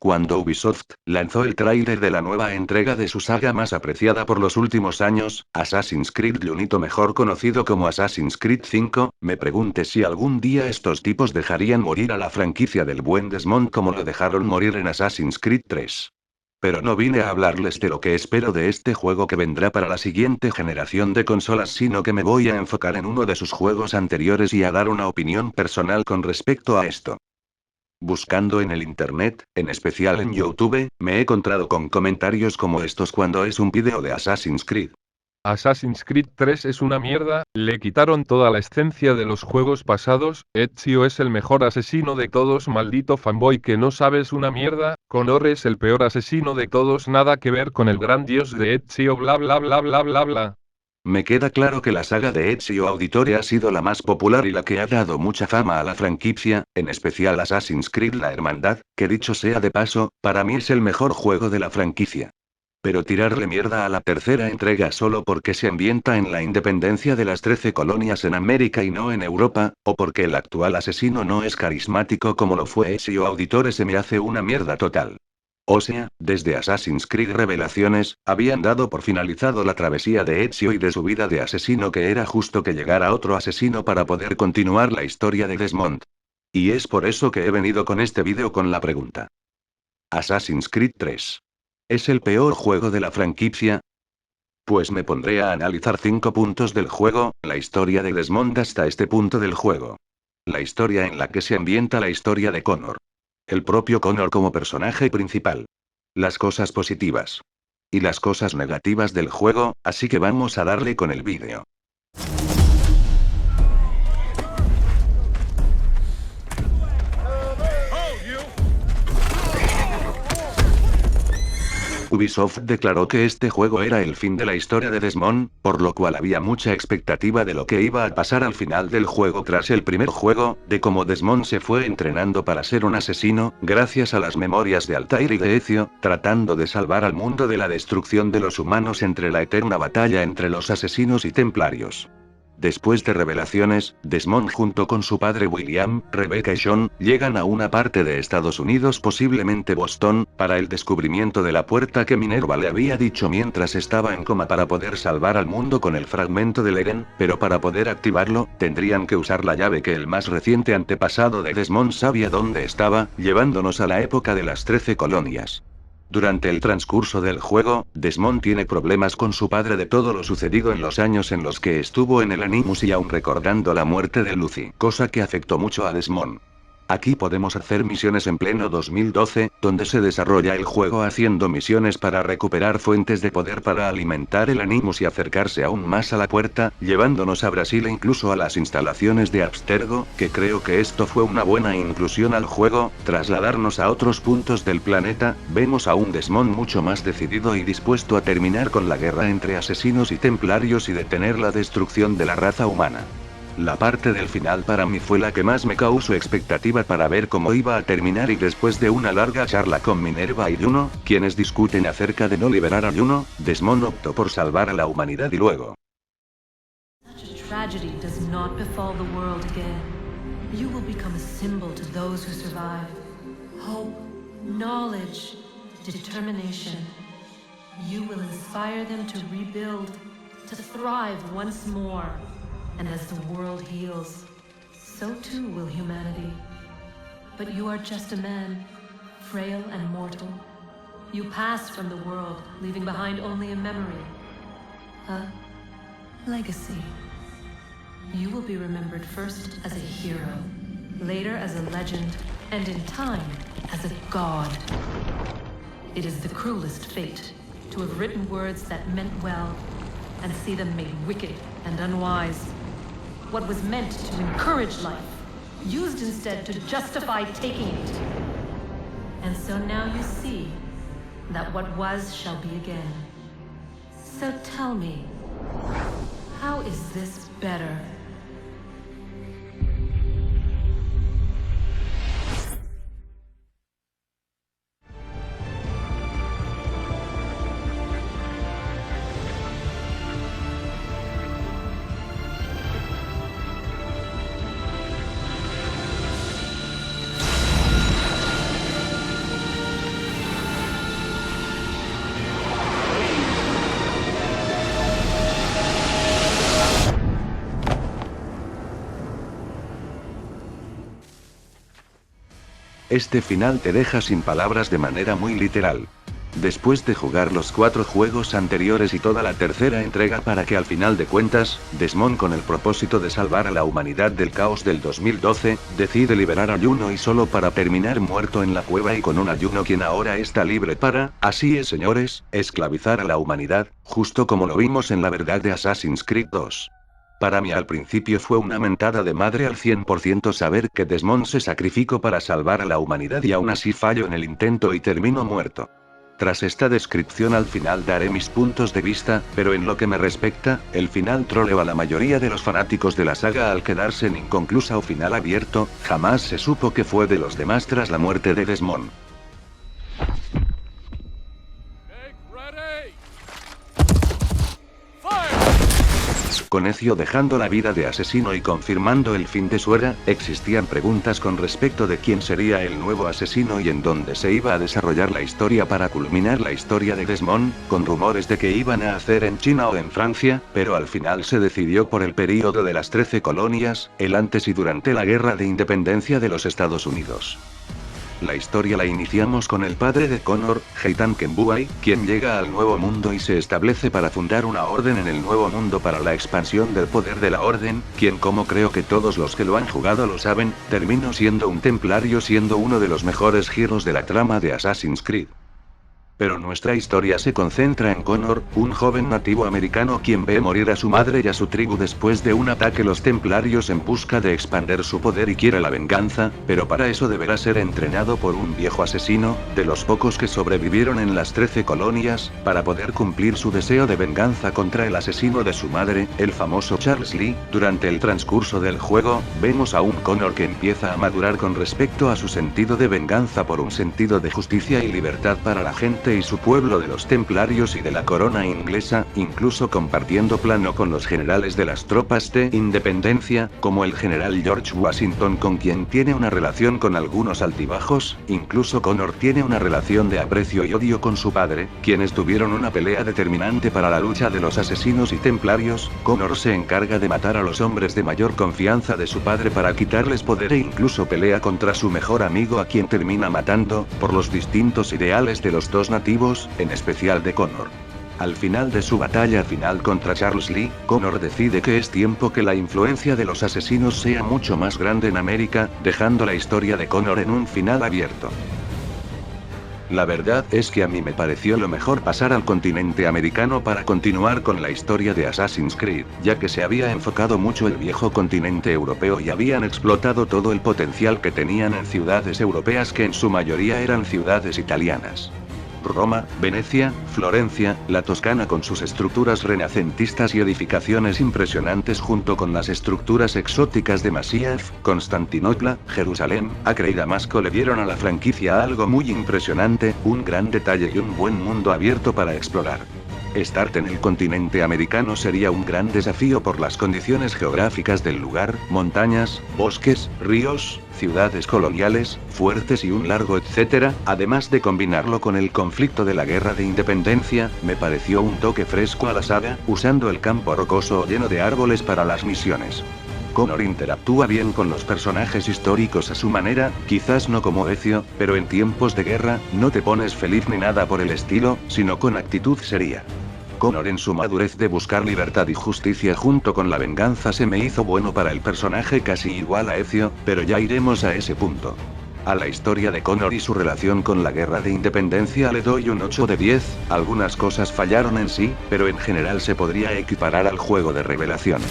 cuando Ubisoft lanzó el tráiler de la nueva entrega de su saga más apreciada por los últimos años, Assassin's Creed Unity, mejor conocido como Assassin's Creed 5, me pregunté si algún día estos tipos dejarían morir a la franquicia del buen Desmond como lo dejaron morir en Assassin's Creed 3. Pero no vine a hablarles de lo que espero de este juego que vendrá para la siguiente generación de consolas, sino que me voy a enfocar en uno de sus juegos anteriores y a dar una opinión personal con respecto a esto. Buscando en el internet, en especial en YouTube, me he encontrado con comentarios como estos cuando es un vídeo de Assassin's Creed. Assassin's Creed 3 es una mierda, le quitaron toda la esencia de los juegos pasados, Ezio es el mejor asesino de todos, maldito fanboy que no sabes una mierda, Connor es el peor asesino de todos, nada que ver con el gran dios de Ezio, bla bla bla bla bla bla. Me queda claro que la saga de Ezio Auditore ha sido la más popular y la que ha dado mucha fama a la franquicia, en especial Assassin's Creed La Hermandad, que dicho sea de paso, para mí es el mejor juego de la franquicia. Pero tirarle mierda a la tercera entrega solo porque se ambienta en la independencia de las 13 colonias en América y no en Europa, o porque el actual asesino no es carismático como lo fue Ezio Auditore, se me hace una mierda total. O sea, desde Assassin's Creed Revelaciones, habían dado por finalizado la travesía de Ezio y de su vida de asesino, que era justo que llegara otro asesino para poder continuar la historia de Desmond. Y es por eso que he venido con este vídeo con la pregunta. Assassin's Creed 3. ¿Es el peor juego de la franquicia? Pues me pondré a analizar 5 puntos del juego, la historia de Desmond hasta este punto del juego. La historia en la que se ambienta la historia de Connor. El propio Connor como personaje principal. Las cosas positivas. Y las cosas negativas del juego, así que vamos a darle con el vídeo. Ubisoft declaró que este juego era el fin de la historia de Desmond, por lo cual había mucha expectativa de lo que iba a pasar al final del juego tras el primer juego, de cómo Desmond se fue entrenando para ser un asesino, gracias a las memorias de Altair y de Ezio, tratando de salvar al mundo de la destrucción de los humanos entre la eterna batalla entre los asesinos y templarios. Después de Revelaciones, Desmond junto con su padre William, Rebecca y Sean, llegan a una parte de Estados Unidos, posiblemente Boston, para el descubrimiento de la puerta que Minerva le había dicho mientras estaba en coma para poder salvar al mundo con el fragmento del Eden, pero para poder activarlo, tendrían que usar la llave que el más reciente antepasado de Desmond sabía dónde estaba, llevándonos a la época de las 13 colonias. Durante el transcurso del juego, Desmond tiene problemas con su padre de todo lo sucedido en los años en los que estuvo en el Animus y aún recordando la muerte de Lucy, cosa que afectó mucho a Desmond. Aquí podemos hacer misiones en pleno 2012, donde se desarrolla el juego haciendo misiones para recuperar fuentes de poder para alimentar el Animus y acercarse aún más a la puerta, llevándonos a Brasil e incluso a las instalaciones de Abstergo, que creo que esto fue una buena inclusión al juego. Trasladarnos a otros puntos del planeta, vemos a un Desmond mucho más decidido y dispuesto a terminar con la guerra entre asesinos y templarios y detener la destrucción de la raza humana. La parte del final para mí fue la que más me causó expectativa para ver cómo iba a terminar, y después de una larga charla con Minerva y Juno, quienes discuten acerca de no liberar a Juno, Desmond optó por salvar a la humanidad y luego. Such a tragedy does not befall the world again. You will become a symbol to those who survive. Hope, knowledge, determination. You will inspire them to rebuild, to thrive once more. And as the world heals, so too will humanity. But you are just a man, frail and mortal. You passed from the world, leaving behind only a memory. A legacy. You will be remembered first as a hero, later as a legend, and in time, as a god. It is the cruelest fate, to have written words that meant well, and see them made wicked and unwise. What was meant to encourage life, used instead to justify taking it. And so now you see that what was shall be again. So tell me, how is this better? Este final te deja sin palabras de manera muy literal. Después de jugar los 4 juegos anteriores y toda la tercera entrega para que al final de cuentas, Desmond con el propósito de salvar a la humanidad del caos del 2012, decide liberar a Juno y solo para terminar muerto en la cueva y con una Juno quien ahora está libre para, así es señores, esclavizar a la humanidad, justo como lo vimos en la verdad de Assassin's Creed 2. Para mí al principio fue una mentada de madre al 100% saber que Desmond se sacrificó para salvar a la humanidad y aún así fallo en el intento y termino muerto. Tras esta descripción al final daré mis puntos de vista, pero en lo que me respecta, el final troleó a la mayoría de los fanáticos de la saga al quedarse en inconclusa o final abierto, jamás se supo qué fue de los demás tras la muerte de Desmond. Con Ezio dejando la vida de asesino y confirmando el fin de su era, existían preguntas con respecto de quién sería el nuevo asesino y en dónde se iba a desarrollar la historia para culminar la historia de Desmond, con rumores de que iban a hacer en China o en Francia, pero al final se decidió por el período de las 13 colonias, el antes y durante la Guerra de Independencia de los Estados Unidos. La historia la iniciamos con el padre de Connor, Heitan Kenbuai, quien llega al Nuevo Mundo y se establece para fundar una orden en el Nuevo Mundo para la expansión del poder de la orden, quien como creo que todos los que lo han jugado lo saben, terminó siendo un templario siendo uno de los mejores giros de la trama de Assassin's Creed. Pero nuestra historia se concentra en Connor, un joven nativo americano quien ve morir a su madre y a su tribu después de un ataque los templarios en busca de expandir su poder y quiere la venganza, pero para eso deberá ser entrenado por un viejo asesino, de los pocos que sobrevivieron en las 13 colonias, para poder cumplir su deseo de venganza contra el asesino de su madre, el famoso Charles Lee. Durante el transcurso del juego, vemos a un Connor que empieza a madurar con respecto a su sentido de venganza por un sentido de justicia y libertad para la gente y su pueblo de los templarios y de la corona inglesa, incluso compartiendo plano con los generales de las tropas de independencia, como el general George Washington con quien tiene una relación con algunos altibajos, incluso Connor tiene una relación de aprecio y odio con su padre, quienes tuvieron una pelea determinante para la lucha de los asesinos y templarios. Connor se encarga de matar a los hombres de mayor confianza de su padre para quitarles poder e incluso pelea contra su mejor amigo a quien termina matando, por los distintos ideales de los dos nativos, en especial de Connor. Al final de su batalla final contra Charles Lee, Connor decide que es tiempo que la influencia de los asesinos sea mucho más grande en América, dejando la historia de Connor en un final abierto. La verdad es que a mí me pareció lo mejor pasar al continente americano para continuar con la historia de Assassin's Creed, ya que se había enfocado mucho el viejo continente europeo y habían explotado todo el potencial que tenían en ciudades europeas que en su mayoría eran ciudades italianas. Roma, Venecia, Florencia, la Toscana con sus estructuras renacentistas y edificaciones impresionantes junto con las estructuras exóticas de Masyaf, Constantinopla, Jerusalén, Acre y Damasco le dieron a la franquicia algo muy impresionante, un gran detalle y un buen mundo abierto para explorar. Estar en el continente americano sería un gran desafío por las condiciones geográficas del lugar, montañas, bosques, ríos, ciudades coloniales, fuertes y un largo etcétera, además de combinarlo con el conflicto de la guerra de independencia, me pareció un toque fresco a la saga, usando el campo rocoso lleno de árboles para las misiones. Connor interactúa bien con los personajes históricos a su manera, quizás no como Ezio, pero en tiempos de guerra, no te pones feliz ni nada por el estilo, sino con actitud seria. Connor en su madurez de buscar libertad y justicia junto con la venganza se me hizo bueno para el personaje casi igual a Ezio, pero ya iremos a ese punto. A la historia de Connor y su relación con la guerra de independencia le doy un 8 de 10, algunas cosas fallaron en sí, pero en general se podría equiparar al juego de Revelaciones.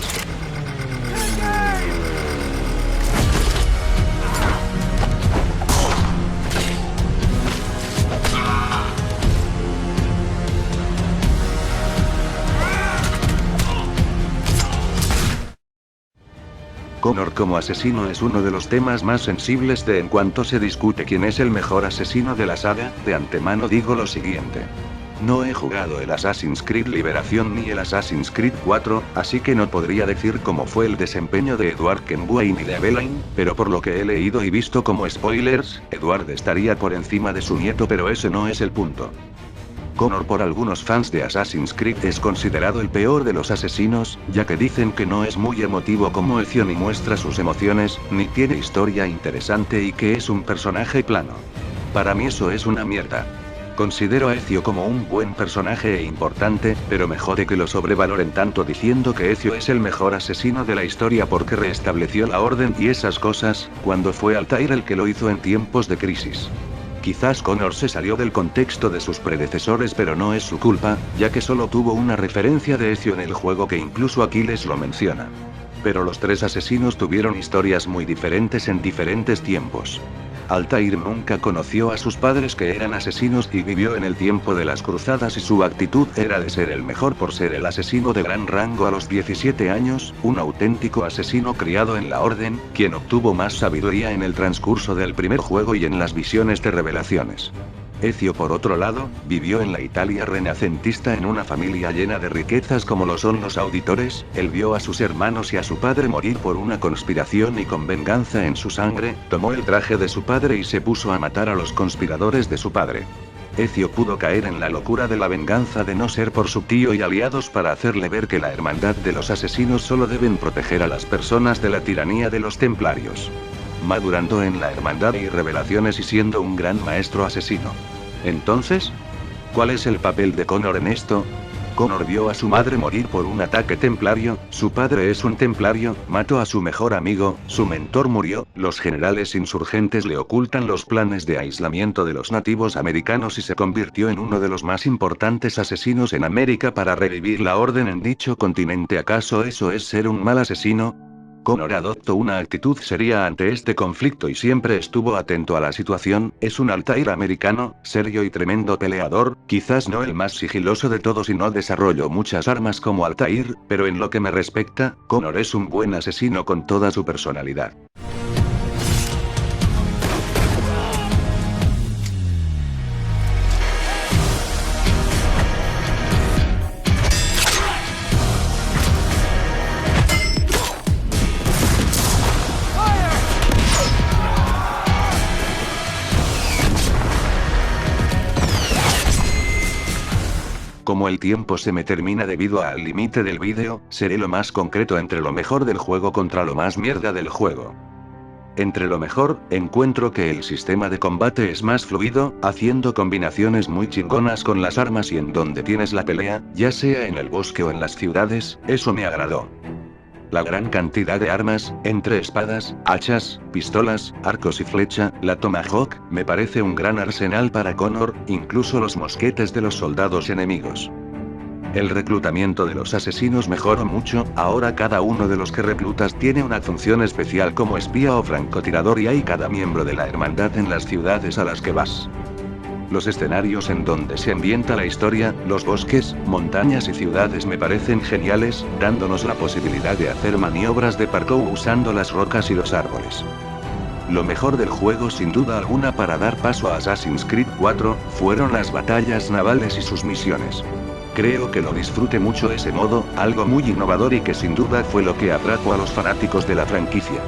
Connor como asesino es uno de los temas más sensibles de en cuanto se discute quién es el mejor asesino de la saga. De antemano digo lo siguiente. No he jugado el Assassin's Creed Liberación ni el Assassin's Creed 4, así que no podría decir cómo fue el desempeño de Edward Kenbuai ni de Evelyn, pero por lo que he leído y visto como spoilers, Edward estaría por encima de su nieto, pero ese no es el punto. Connor por algunos fans de Assassin's Creed es considerado el peor de los asesinos, ya que dicen que no es muy emotivo como Ezio ni muestra sus emociones, ni tiene historia interesante y que es un personaje plano. Para mí eso es una mierda. Considero a Ezio como un buen personaje e importante, pero me jode que lo sobrevaloren tanto diciendo que Ezio es el mejor asesino de la historia porque restableció la orden y esas cosas, cuando fue Altair el que lo hizo en tiempos de crisis. Quizás Connor se salió del contexto de sus predecesores pero no es su culpa, ya que solo tuvo una referencia de Ezio en el juego que incluso Aquiles lo menciona. Pero los tres asesinos tuvieron historias muy diferentes en diferentes tiempos. Altair nunca conoció a sus padres que eran asesinos y vivió en el tiempo de las cruzadas y su actitud era de ser el mejor por ser el asesino de gran rango a los 17 años, un auténtico asesino criado en la orden, quien obtuvo más sabiduría en el transcurso del primer juego y en las visiones de revelaciones. Ezio por otro lado, vivió en la Italia renacentista en una familia llena de riquezas como lo son los auditores, él vio a sus hermanos y a su padre morir por una conspiración y con venganza en su sangre, tomó el traje de su padre y se puso a matar a los conspiradores de su padre. Ezio pudo caer en la locura de la venganza de no ser por su tío y aliados para hacerle ver que la hermandad de los asesinos solo deben proteger a las personas de la tiranía de los templarios. Madurando en la hermandad y revelaciones y siendo un gran maestro asesino. Entonces, ¿cuál es el papel de Connor en esto? Connor vio a su madre morir por un ataque templario, su padre es un templario, mató a su mejor amigo, su mentor murió, los generales insurgentes le ocultan los planes de aislamiento de los nativos americanos y se convirtió en uno de los más importantes asesinos en América para revivir la orden en dicho continente. ¿Acaso eso es ser un mal asesino? Connor adoptó una actitud seria ante este conflicto y siempre estuvo atento a la situación, es un Altair americano, serio y tremendo peleador, quizás no el más sigiloso de todos y no desarrolló muchas armas como Altair, pero en lo que me respecta, Connor es un buen asesino con toda su personalidad. Como el tiempo se me termina debido al límite del vídeo, seré lo más concreto entre lo mejor del juego contra lo más mierda del juego. Entre lo mejor, encuentro que el sistema de combate es más fluido, haciendo combinaciones muy chingonas con las armas y en donde tienes la pelea, ya sea en el bosque o en las ciudades, eso me agradó. La gran cantidad de armas, entre espadas, hachas, pistolas, arcos y flecha, la Tomahawk, me parece un gran arsenal para Connor, incluso los mosquetes de los soldados enemigos. El reclutamiento de los asesinos mejoró mucho, ahora cada uno de los que reclutas tiene una función especial como espía o francotirador y hay cada miembro de la hermandad en las ciudades a las que vas. Los escenarios en donde se ambienta la historia, los bosques, montañas y ciudades me parecen geniales, dándonos la posibilidad de hacer maniobras de parkour usando las rocas y los árboles. Lo mejor del juego sin duda alguna para dar paso a Assassin's Creed 4, fueron las batallas navales y sus misiones. Creo que lo disfruté mucho ese modo, algo muy innovador y que sin duda fue lo que atrajo a los fanáticos de la franquicia.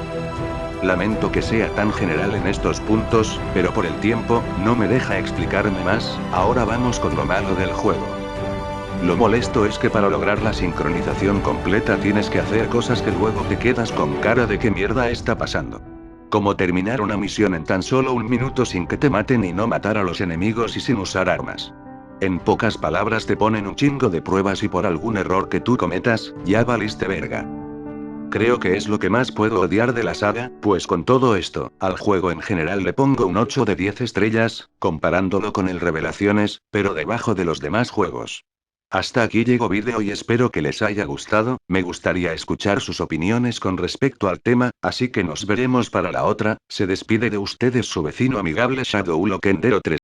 Lamento que sea tan general en estos puntos, pero por el tiempo, no me deja explicarme más, ahora vamos con lo malo del juego. Lo molesto es que para lograr la sincronización completa tienes que hacer cosas que luego te quedas con cara de qué mierda está pasando. Como terminar una misión en tan solo un minuto sin que te maten y no matar a los enemigos y sin usar armas. En pocas palabras te ponen un chingo de pruebas y por algún error que tú cometas, ya valiste verga. Creo que es lo que más puedo odiar de la saga, pues con todo esto, al juego en general le pongo un 8 de 10 estrellas, comparándolo con el Revelaciones, pero debajo de los demás juegos. Hasta aquí llegó vídeo y espero que les haya gustado, me gustaría escuchar sus opiniones con respecto al tema, así que nos veremos para la otra, se despide de ustedes su vecino amigable Shadow Lockender 3.